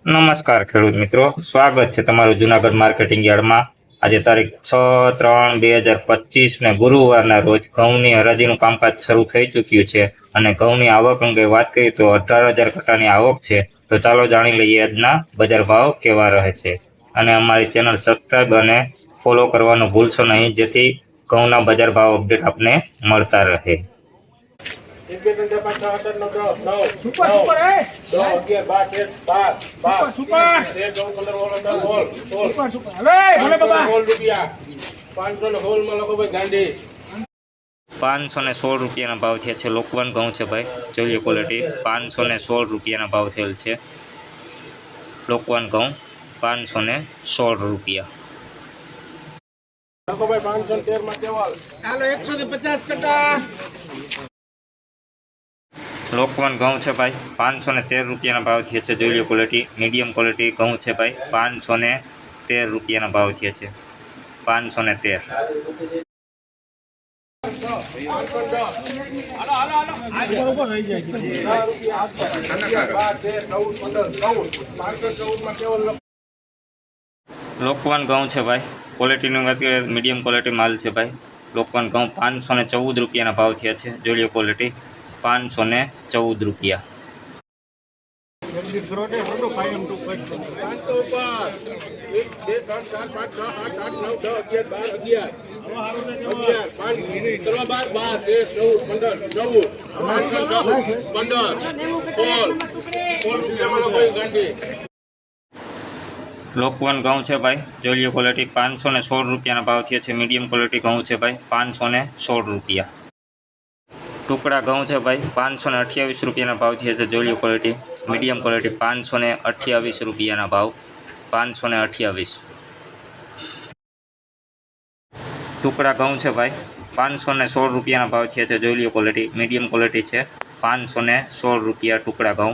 નમસ્કાર ખેડૂત મિત્રો, સ્વાગત છે તમારું જુનાગઢ માર્કેટિંગ યાર્ડમાં। આજે તારીખ 6/3/2025 ને ગુરુવારના રોજ ઘઉંની હરાજીનું કામકાજ શરૂ થઈ ચૂક્યું છે અને ઘઉંની આવક અંગે વાત કરીએ તો 18,000 કટ્ટાની આવક છે। તો ચાલો જાણી લઈએ આજના બજાર ભાવ કેવા રહે છે અને અમારી ચેનલ સબસ્ક્રાઈબ અને ફોલો કરવાનું ભૂલશો નહીં, જેથી ઘઉંના બજાર ભાવ અપડેટ આપને મળતા રહે। ₹516 ભાવ થયા છે। લોકવન ઘઉં છે ભાઈ, જોઈ લો ક્વોલિટી। ₹516 ભાવ થયેલ છે લોકવન ઘઉં, ₹516। લોકવન ઘઉં છે ભાઈ, ₹513 ભાવ થયા છે। જોઈ લો ક્વોલિટી, મીડિયમ ક્વોલિટી ઘઉં છે ભાઈ, ₹513 ભાવ થયા છે, 513। લોકવન ઘઉં છે ભાઈ, ક્વોલિટીની વાત કરીએ મીડિયમ ક્વોલિટી માલ છે ભાઈ। લોકવન ઘઉં ₹514 ભાવ થયા છે। જોઈ લો ક્વોલિટી, ₹514। લોકવન ઘઉં છે ભાઈ, જોઈ લો ક્વોલિટી, ₹516 ભાવ થયા છે। મીડિયમ ક્વોલિટી ઘઉં છે ભાઈ, ₹516। ટુકડા ઘઉં છે ભાઈ, ₹528 ભાવ થયા છે। જોઈ લો ક્વોલિટી, મીડિયમ ક્વોલિટી ₹528 ભાવ, 528। ટુકડા ઘઉં છે ભાઈ, ₹516 ભાવ થયા છે। જોઈ લો ક્વોલિટી, મીડિયમ ક્વોલિટી છે, ₹516 ટુકડા ઘઉં,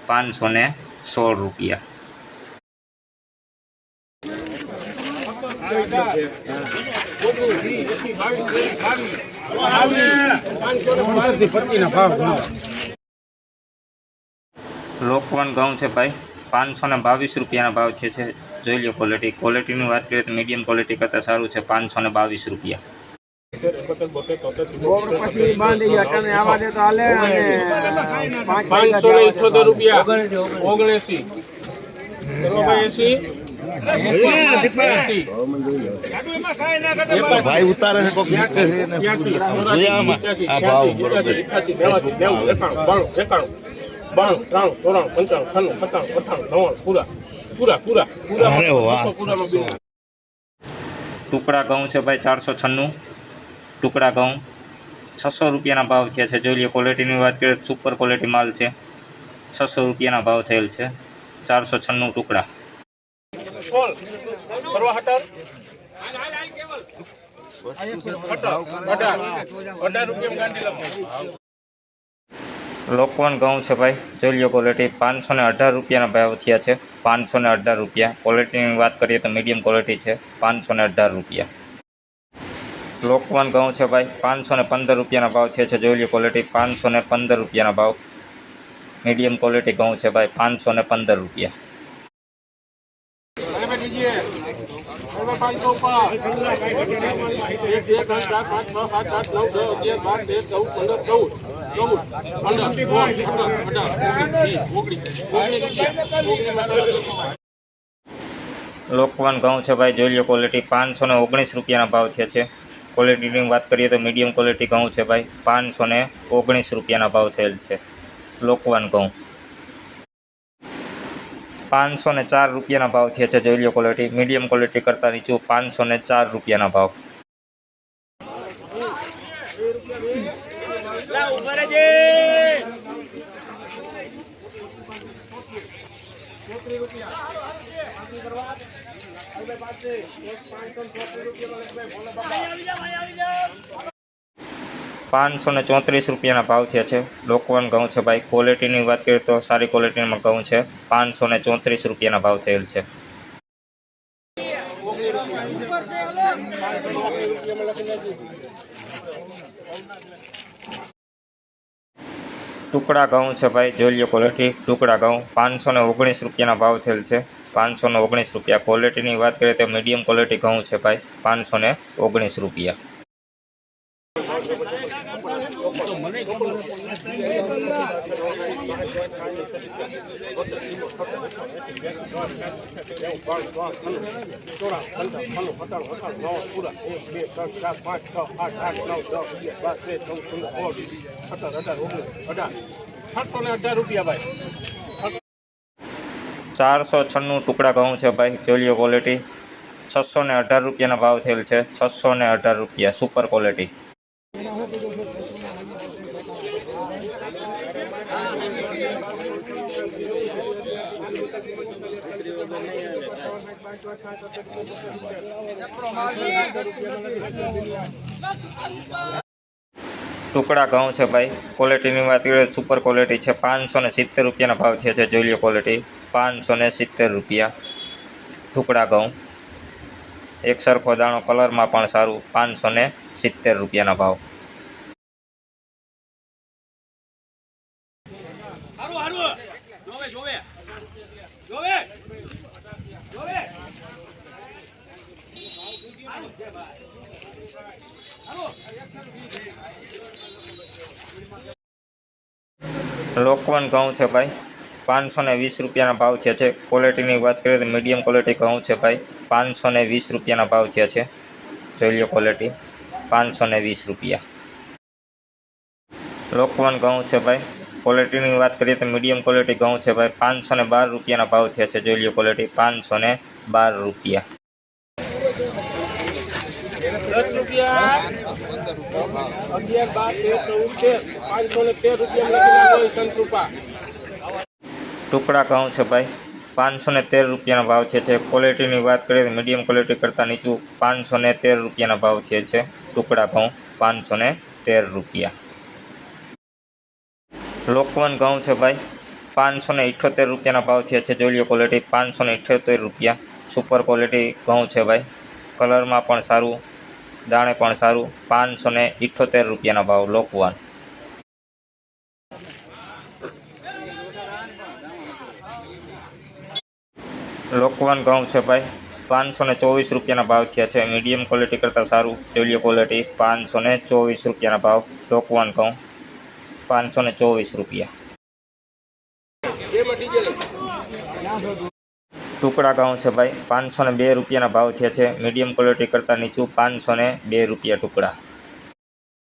₹516। લોકવન ઘઉં છે ભાઈ, ₹522 ભાવ છે। જોઈ લો ક્વોલિટી, ક્વોલિટીની વાત કરીએ તો મીડિયમ ક્વોલિટી કરતાં સારું છે, ₹522। ભાઈ ઉતારે છે કોક નીચે છે ને જોયામાં આ ભાવ બરોબર 92 અરે વાહ। ટુકડા ઘઉં છે ભાઈ, 496 ટુકડા ઘઉં, ₹600 ભાવ થયા છે। જોઈ લો ક્વોલિટીની વાત કરીએ તો સુપર ક્વોલિટી માલ છે, ₹600 ભાવ થયેલ છે, 496 ટુકડા। લોકવન ઘઉં છે ભાઈ, જોઈ લો ક્વોલિટી, ₹518 ભાવ થયા છે, ₹518। ક્વોલિટીની વાત કરીએ તો મીડિયમ ક્વોલિટી છે, ₹518। લોકવન ઘઉં છે ભાઈ, ₹515 ભાવ થયા છે। જોઈ લો ક્વોલિટી, ₹515 ભાવ, મીડિયમ ક્વોલિટી ઘઉં છે ભાઈ, ₹515। લોકવન ઘઉં છે ભાઈ, જોઈ લો ક્વોલિટી, ₹519 ભાવ થયા છે। ક્વોલિટીની વાત કરીએ તો મીડિયમ ક્વોલિટી ઘઉં છે ભાઈ, ₹519 ભાવ થયેલ છે। લોકવન ઘઉં ₹504 ભાવ થયા છે। જોઈ લો ક્વોલિટી, મીડિયમ ક્વોલિટી કરતાં નીચું, ₹504 ભાવ। ₹534 ભાવ થયા છે। લોકવન ઘઉં છે ભાઈ, ક્વોલિટીની વાત કરીએ તો સારી ક્વોલિટીમાં ઘઉં છે, ₹534 ભાવ થયેલ છે। ટુકડા ઘઉં છે ભાઈ, જોઈ લો ક્વોલિટી. ટુકડા ઘઉં 519 રૂપિયાના ભાવ થયેલ છે. 519 રૂપિયા. ક્વોલિટીની વાત કરીએ તો મીડિયમ ક્વોલિટી ઘઉં છે ભાઈ, 519 રૂપિયા. ₹18 ₹496 ટુકડા ઘઉં છે ભાઈ, જોઈ લો ક્વોલિટી. 618 રૂપિયાના ભાવ થયેલ છે. 618 રૂપિયા, સુપર ક્વોલિટી. ટુકડા ઘઉં છે ભાઈ, ક્વોલિટીની વાત કરીએ તો સુપર ક્વોલિટી છે. 570 રૂપિયાના ભાવ થયા છે, જોઈ લો ક્વોલિટી. 570 રૂપિયા ટુકડા ઘઉં. એક સરખો દાણો, કલરમાં પણ સારું. 570 રૂપિયાના ભાવ. લોકવન ઘઉં છે ભાઈ, 520 રૂપિયાના ભાવ થયા છે. ક્વોલિટીની વાત કરીએ તો મીડિયમ ક્વોલિટી ઘઉં છે ભાઈ, 520 રૂપિયાના ભાવ થયા છે. જોઈ લો ક્વોલિટી, 520 રૂપિયા. લોકવન ઘઉં છે ભાઈ, ક્વોલિટીની વાત કરીએ તો મીડિયમ ક્વોલિટી ઘઉં છે ભાઈ, 512 રૂપિયાના ભાવ થયા છે. જોઈ લો ક્વોલિટી, 512 રૂપિયા. ટુકડા ઘઉં છે ભાઈ, 513 રૂપિયાના ભાવ થયા છે. ક્વોલિટીની વાત કરીએ તો મીડિયમ ક્વોલિટી કરતાં નીચું 513 રૂપિયાના ભાવ થયા છે. ટુકડા ઘઉં 513 રૂપિયા. લોકવન ઘઉં છે ભાઈ, 578 રૂપિયાના ભાવ થયા છે. જોઈ લો ક્વોલિટી, 578 રૂપિયા. સુપર ક્વોલિટી ઘઉં છે ભાઈ, કલરમાં પણ સારું, દાણે પણ સારું. 578 રૂપિયાના ભાવ લોકવન. લોકવન ઘઉં છે ભાઈ, 524 રૂપિયાના ભાવ થયા છે. મીડિયમ ક્વોલિટી કરતાં સારું, જોઈ લો ક્વોલિટી. 524 રૂપિયાના ભાવ લોકવન ઘઉં, 524 રૂપિયા. ટુકડા ઘઉં છે ભાઈ, 502 રૂપિયાના ભાવ થયા છે. મીડિયમ ક્વોલિટી કરતાં નીચું 502 રૂપિયા ટુકડા.